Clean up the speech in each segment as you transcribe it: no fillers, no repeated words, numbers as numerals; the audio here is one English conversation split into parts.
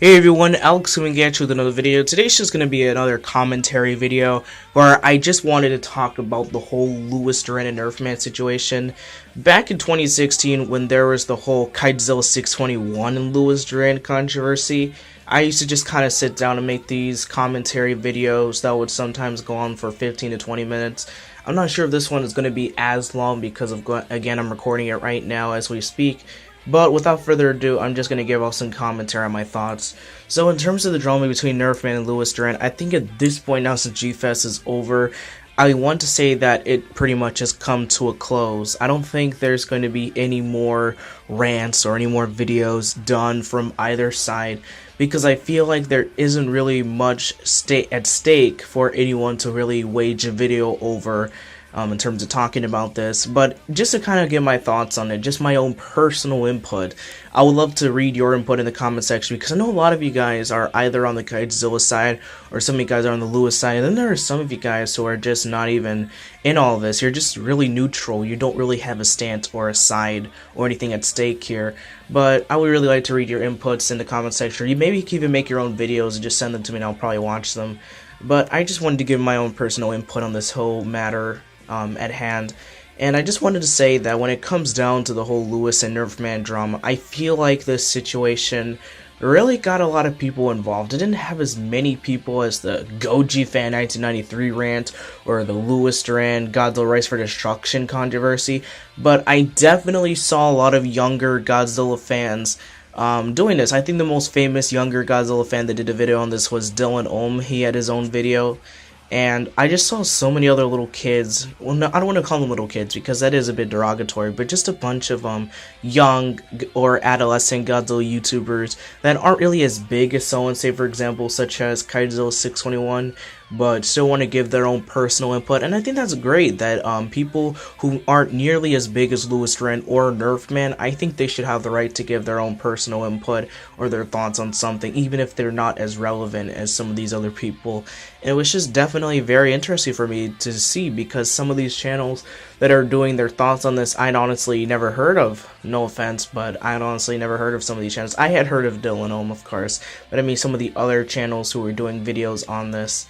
Hey everyone, Alex coming at you with another video. Today's just going to be another commentary video where I just wanted to talk about the whole Luis Duran and Nerfman situation. Back in 2016 when there was the whole Godzilla 621 and Luis Duran controversy, I used to just kind of sit down and make these commentary videos that would sometimes go on for 15 to 20 minutes. I'm not sure if this one is going to be as long because of, again, I'm recording it right now as we speak. But without further ado, I'm just going to give off some commentary on my thoughts. So in terms of the drama between Nerfman and Luis Duran, I think at this point now since G-Fest is over, I want to say that it pretty much has come to a close. I don't think there's going to be any more rants or any more videos done from either side, because I feel like there isn't really much at stake for anyone to really wage a video over. In terms of talking about this, but just to kind of give my thoughts on it, just my own personal input, I would love to read your input in the comment section, because I know a lot of you guys are either on the Godzilla side or some of you guys are on the Luis side, and then there are some of you guys who are just not even in all of this. You're just really neutral. You don't really have a stance or a side or anything at stake here, but I would really like to read your inputs in the comment section. You maybe can even make your own videos and just send them to me and I'll probably watch them. But I just wanted to give my own personal input on this whole matter at hand, and I just wanted to say that when it comes down to the whole Luis and Nerfman drama, I feel like this situation really got a lot of people involved. It didn't have as many people as the Goji fan 1993 rant or the Luis Duran Godzilla Rise for Destruction controversy, but I definitely saw a lot of younger Godzilla fans doing this. I think the most famous younger Godzilla fan that did a video on this was Dylan Ohm. He had his own video. And I just saw so many other little kids, well, no, I don't want to call them little kids because that is a bit derogatory, but just a bunch of young or adolescent Godzilla YouTubers that aren't really as big as someone, say for example, such as Godzilla 621, but still want to give their own personal input. And I think that's great that people who aren't nearly as big as Luis Duran or Nerfman, I think they should have the right to give their own personal input or their thoughts on something, even if they're not as relevant as some of these other people. And it was just definitely very interesting for me to see, because some of these channels that are doing their thoughts on this, I'd honestly never heard of. No offense, but I'd honestly never heard of some of these channels. I had heard of Dylan Ohm, of course, but I mean some of the other channels who were doing videos on this.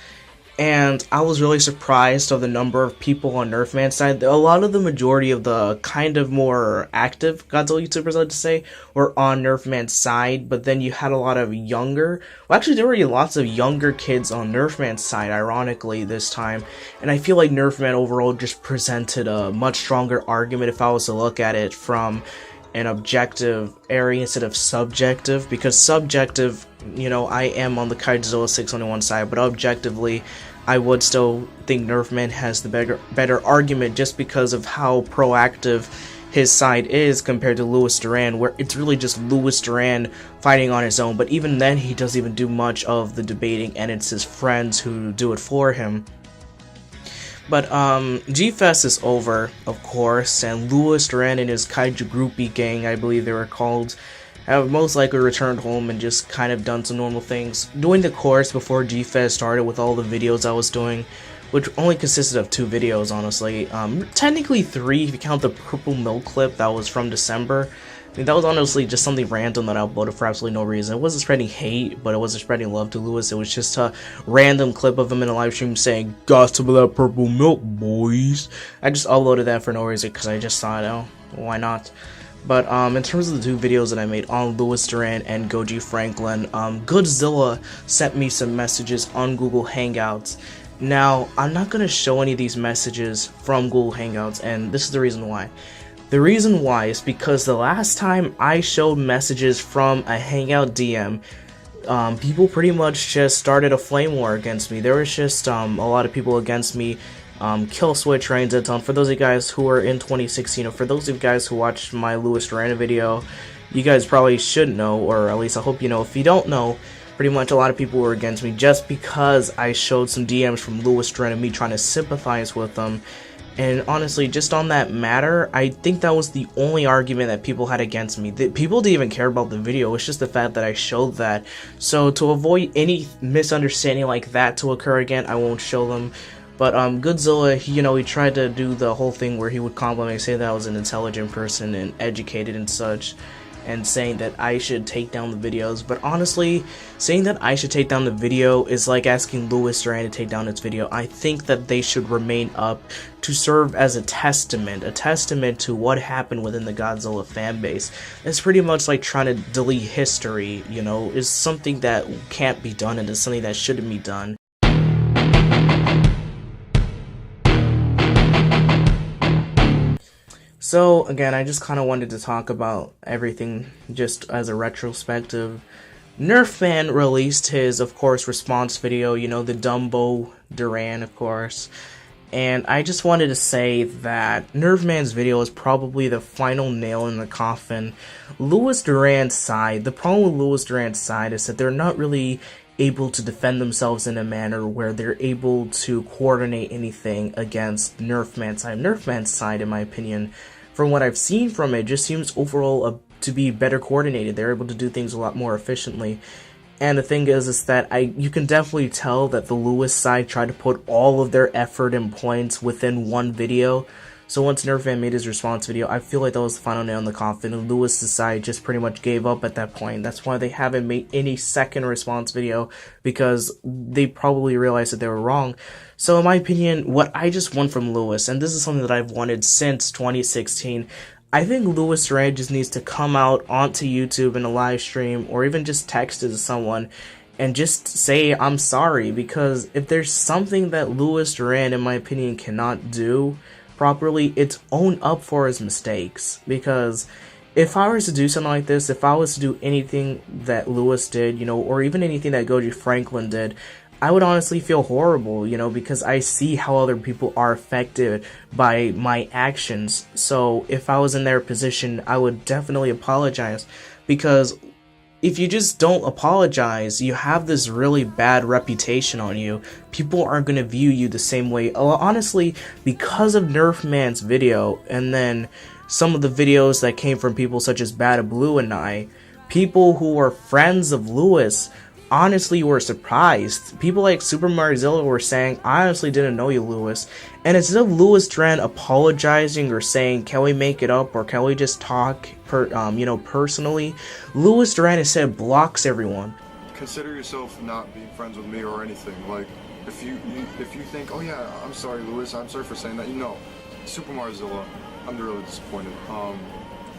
And I was really surprised of the number of people on Nerfman's side. A lot of the majority of the kind of more active Godzilla YouTubers, I'd say, were on Nerfman's side, but then you had a lot of younger, well actually there were lots of younger kids on Nerfman's side, ironically, this time. And I feel like Nerfman overall just presented a much stronger argument if I was to look at it from an objective area instead of subjective, because subjective, you know, I am on the Godzilla 621 side, but objectively I would still think Nerfman has the better argument, just because of how proactive his side is compared to Luis Duran, where it's really just Luis Duran fighting on his own, but even then he doesn't even do much of the debating and it's his friends who do it for him. But G-Fest is over, of course, and Luis Duran and his Kaiju Groupie gang, I believe they were called, have most likely returned home and just kind of done some normal things. During the course before G-Fest started, with all the videos I was doing, which only consisted of 2 videos, honestly, technically 3 if you count the Purple Milk clip that was from December. I mean, that was honestly just something random that I uploaded for absolutely no reason. It wasn't spreading hate, but it wasn't spreading love to Luis. It was just a random clip of him in a live stream saying, "Got some of that purple milk, boys." I just uploaded that for no reason because I just thought, oh, why not? But in terms of the 2 videos that I made on Luis Duran and Goji Franklin, Godzilla sent me some messages on Google Hangouts. Now, I'm not going to show any of these messages from Google Hangouts, and this is the reason why. The reason why is because the last time I showed messages from a Hangout DM, people pretty much just started a flame war against me. There was just a lot of people against me. Kill Switch, Rain Zeton, for those of you guys who are in 2016, or for those of you guys who watched my Luis Duran video, you guys probably should know, or at least I hope you know. If you don't know, pretty much a lot of people were against me just because I showed some DMs from Luis Duran and me trying to sympathize with them. And honestly, just on that matter, I think that was the only argument that people had against me. People didn't even care about the video, it's just the fact that I showed that. So to avoid any misunderstanding like that to occur again, I won't show them. But Godzilla, he tried to do the whole thing where he would compliment me, say that I was an intelligent person and educated and such. and saying that I should take down the videos. But honestly, saying that I should take down the video is like asking Luis Duran to take down its video. I think that they should remain up to serve as a testament to what happened within the Godzilla fan base. It's pretty much like trying to delete history, you know, is something that can't be done and is something that shouldn't be done. So again, I just kind of wanted to talk about everything just as a retrospective. Nerfman released his, of course, response video, you know, the Dumbo Duran, of course. And I just wanted to say that Nerfman's video is probably the final nail in the coffin. Luis Duran's side, the problem with Luis Duran's side is that they're not really able to defend themselves in a manner where they're able to coordinate anything against Nerfman's side. Nerfman's side, in my opinion, from what I've seen from it, just seems overall to be better coordinated. They're able to do things a lot more efficiently. And the thing is that you can definitely tell that the Luis side tried to put all of their effort and points within one video. So once Nerfman made his response video, I feel like that was the final nail in the coffin, and Luis' side just pretty much gave up at that point. That's why they haven't made any second response video, because they probably realized that they were wrong. So in my opinion, what I just want from Luis, and this is something that I've wanted since 2016, I think Luis Duran just needs to come out onto YouTube in a live stream, or even just text it to someone, and just say, I'm sorry, because if there's something that Luis Duran, in my opinion, cannot do properly, it's own up for his mistakes. Because if I was to do something like this, if I was to do anything that Luis did, you know, or even anything that Goji Franklin did, I would honestly feel horrible, you know, because I see how other people are affected by my actions. So if I was in their position, I would definitely apologize, because if you just don't apologize, you have this really bad reputation on you. People aren't going to view you the same way. Honestly, because of Nerfman's video, and then some of the videos that came from people such as Bada Blue and I, people who were friends of Luis honestly were surprised. People like Super Marizilla were saying, I honestly didn't know you, Luis. And instead of Luis Duran apologizing or saying, can we make it up, or can we just talk personally, Luis Duran instead blocks everyone. Consider yourself not being friends with me or anything. Like, if you think, oh yeah, I'm sorry, Luis, I'm sorry for saying that, you know, Super Marizilla, I'm really disappointed.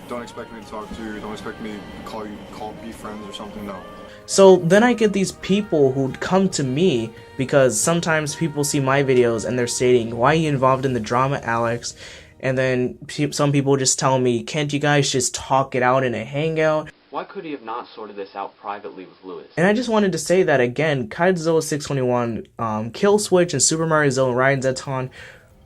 Don't expect me to talk to you, don't expect me to be friends or something, no. So then I get these people who come to me, because sometimes people see my videos and they're stating, why are you involved in the drama, Alex? And then some people just tell me, can't you guys just talk it out in a hangout? Why could he have not sorted this out privately with Luis? And I just wanted to say that again, Kaidzilla621, Killswitch, and Super Marizilla and Ryan Zeton,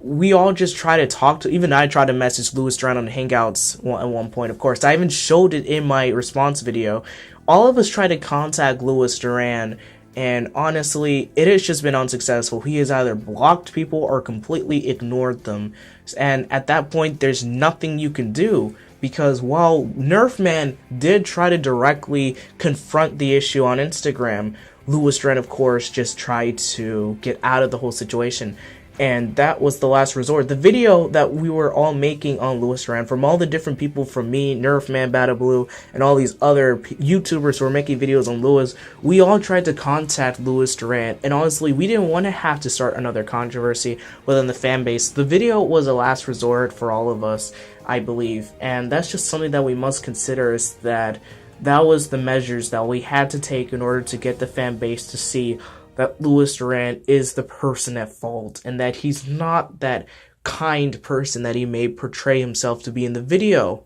we all just try to talk to, even I tried to message Luis Duran on Hangouts at one point, of course. I even showed it in my response video. All of us try to contact Luis Duran, and honestly, it has just been unsuccessful. He has either blocked people or completely ignored them. And at that point, there's nothing you can do, because while Nerfman did try to directly confront the issue on Instagram, Luis Duran, of course, just tried to get out of the whole situation. And that was the last resort. The video that we were all making on Luis Duran, from all the different people, from me, Nerfman, Bada Blue, and all these other YouTubers who were making videos on Luis, we all tried to contact Luis Duran, and honestly, we didn't want to have to start another controversy within the fan base. The video was a last resort for all of us, I believe, and that's just something that we must consider, is that was the measures that we had to take in order to get the fan base to see that Luis Duran is the person at fault, and that he's not that kind person that he may portray himself to be in the video.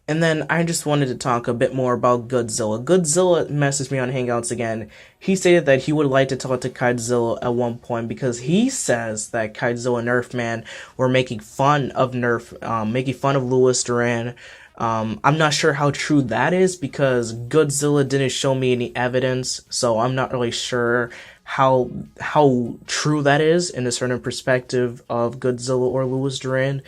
And then I just wanted to talk a bit more about Godzilla. Godzilla messaged me on Hangouts again. He stated that he would like to talk to Kaidzilla at one point, because he says that Kaidzilla and Nerfman were making fun of Luis Duran. I'm not sure how true that is, because Godzilla didn't show me any evidence, so I'm not really sure how true that is in a certain perspective of Godzilla or Luis Duran.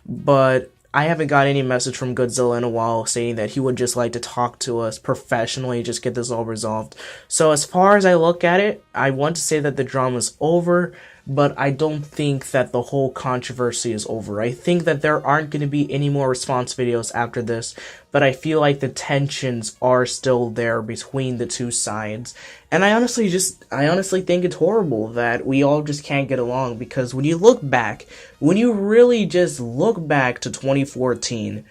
But I haven't got any message from Godzilla in a while saying that he would just like to talk to us professionally, just get this all resolved. So as far as I look at it, I want to say that the drama's over. but I don't think that the whole controversy is over. I think that there aren't going to be any more response videos after this, but I feel like the tensions are still there between the two sides. And I honestly think it's horrible that we all just can't get along, because when you really just look back to 2014,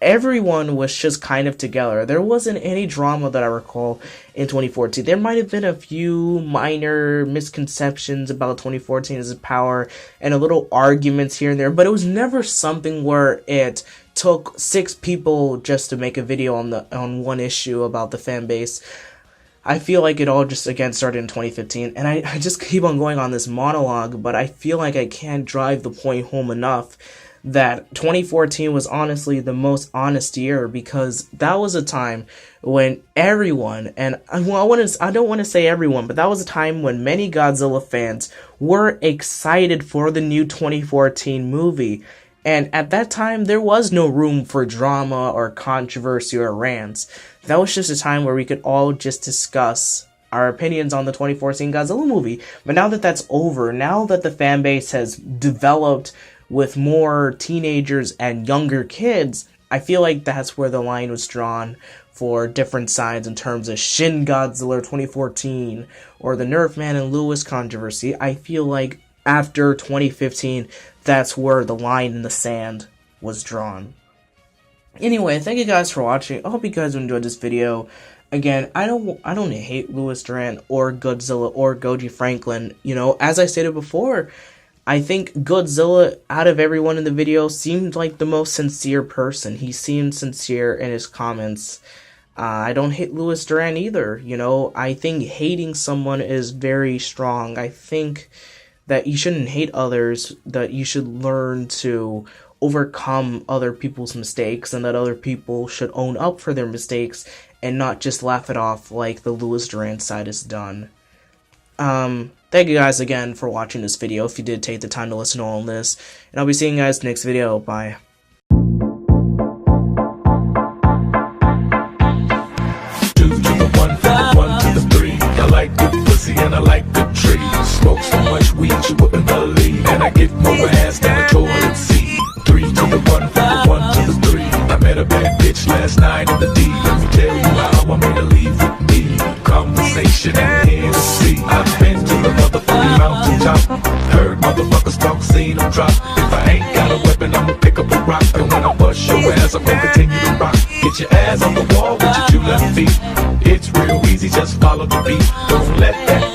everyone was just kind of together. There wasn't any drama that I recall in 2014. There might have been a few minor misconceptions about 2014 as a power and a little arguments here and there, but it was never something where it took 6 people just to make a video on one issue about the fan base. I feel like it all just again started in 2015, and I just keep on going on this monologue, but I feel like I can't drive the point home enough that 2014 was honestly the most honest year, because that was a time when everyone, and I don't want to say everyone, but that was a time when many Godzilla fans were excited for the new 2014 movie. And at that time, there was no room for drama or controversy or rants. That was just a time where we could all just discuss our opinions on the 2014 Godzilla movie. But now that that's over, now that the fan base has developed with more teenagers and younger kids, I feel like that's where the line was drawn for different sides in terms of Shin Godzilla 2014 or the Nerfman and Lewis controversy. I feel like after 2015, that's where the line in the sand was drawn. Anyway, thank you guys for watching. I hope you guys enjoyed this video. Again, I don't hate Luis Duran or Godzilla or Goji Franklin. You know, as I stated before, I think Godzilla, out of everyone in the video, seemed like the most sincere person. He seemed sincere in his comments. I don't hate Luis Duran either. You know, I think hating someone is very strong. I think that you shouldn't hate others, that you should learn to overcome other people's mistakes, and that other people should own up for their mistakes and not just laugh it off like the Luis Duran side has done. Thank you guys again for watching this video, if you did take the time to listen to all this, and I'll be seeing you guys next video. Bye. 2 to the 1, from the 1 to the 3. I like good pussy and I like good trees. Smoke so much weed you wouldn't believe, and I get more ass than a toilet seat. 3 to the 1, from the 1 to the 3. I met a bad bitch last night in the D. Let me tell you how I made her leave with me. Conversation and Hennessy. I've been to the motherfucking mountaintop. Heard motherfuckers talk, seen them drop. If I ain't got a weapon, I'ma pick up a rock. And when I bust your ass, I'm gonna continue to rock. Get your ass on the wall with your 2 left feet. It's real easy, just follow the beat. Don't let that